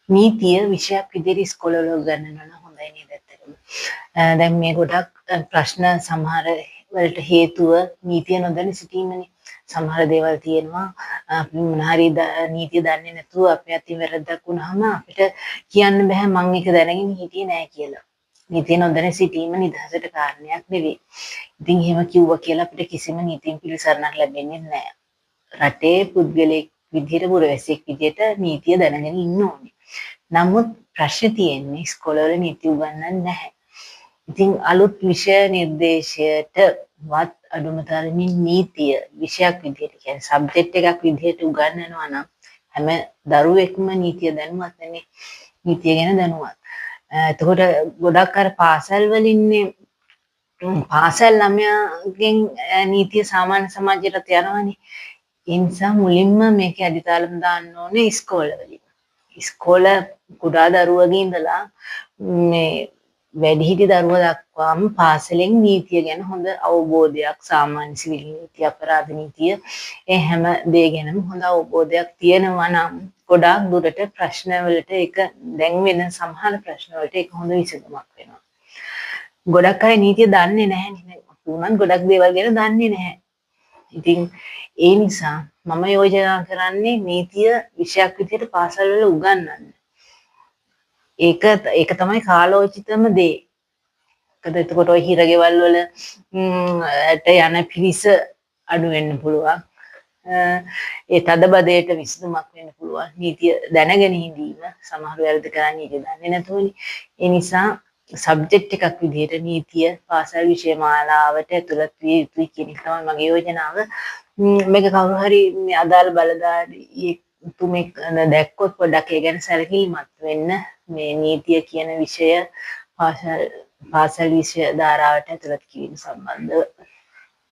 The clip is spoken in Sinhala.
නීතිය විෂයක් විදිහට ඉස්කෝලවල උගන්වනවා නම් හොඳයි නේද ඇත්තටම. දැන් මේ ගොඩක් ප්‍රශ්න සමහර වලට හේතුව නීතිය නොදැන සිටීමනේ. සමහර දේවල් තියෙනවා අපි මොන හරි නීතිය දන්නේ නැතුව අපේ අතින් වැරද්දක් වුණාම අපිට කියන්න බෑ මං ඒක දැනගෙන හිටියේ නෑ කියලා. නීතිය නොදැන සිටීම නිදහසට කාරණයක් නෙවෙයි. ඉතින් එහෙම කිව්වා කියලා අපිට කිසිම නීතියෙන් පිළිසරණක් ලැබෙන්නේ නෑ. රටේ පුද්ගලෙක් විදිහට පුරවැසියෙක් විදිහට නීතිය දැනගෙන ඉන්න ඕනේ. නමුත් ප්‍රශ්නේ තියෙන්නේ ඉස්කෝලවල නීති උගන්වන්නේ නැහැ. ඉතින් අලුත් විෂය නිර්දේශයට වත් අඩුම තරමින් නීතිය විෂයක් විදිහට කියන්නේ සබ්ජෙක්ට් එකක් විදිහට උගන්වනවා නම් හැම දරුවෙක්ම නීතිය දැනුවත් නෙමෙයි. නීතිය ගැන දැනුවත්. එතකොට ගොඩක් අර පාසල් වලින්නේ පාසල් ළමයාගෙන් නීතිය සාමාන්‍ය සමාජයට යනවනේ. ඒ නිසා මුලින්ම මේක අදිතාලම දාන්න ඕනේ ඉස්කෝලවලින්. ඉස්කෝල කුඩා දරුවගේ ඉඳලා මේ වැඩිහිටි දරුවා දක්වාම පාසලෙන් නීතිය ගැන හොඳ අවබෝධයක් සාමාන්‍ය සිවිල් නීතිය අපරාධ නීතිය ඒ හැම දේ ගැනම හොඳ අවබෝධයක් තියෙනවා නම් ගොඩාක් දුරට ප්‍රශ්න වලට ඒක දැන් වෙන සමහර ප්‍රශ්න වලට ඒක හොඳ විසඳුමක් වෙනවා. ගොඩක් අය නීතිය දන්නේ නැහැ නේ. උනත් ගොඩක් දේවල් ගැන දන්නේ නැහැ. ඉතින් ඒ නිසා මම යෝජනා කරන්නේ නීතිය විෂයක් විදිහට පාසල් වල උගන්වන්න. ඒක තමයි කාලෝචිතම දේ. එතකොට ඔය හිරගෙවල් වල යන පිරිස අඩු වෙන්න පුළුවන්. ඒ තදබදයට විසඳුමක් වෙන්න පුළුවන්. නීතිය දැනගෙන ඉඳීම සමහර වැරදි කරන්නේ නීතිය දන්නේ නැතුවනේ. ඒ නිසා සබ්ජෙක්ට් එකක් විදිහට නීතිය පාසල් විෂය මාලාවට ඇතුළත් විය යුතුයි කියන එක තමයි මගේ යෝජනාව. මේක කවුරු හරි අදාළ බලධාරියෙක් දැක්කොත් පොඩ්ඩක් ඒ ගැන සැලකිලිමත් වෙන්න මේ නීතිය කියන විෂය පාසල් විෂය ධාරාවට ඇතුළත් කිරීම සම්බන්ධව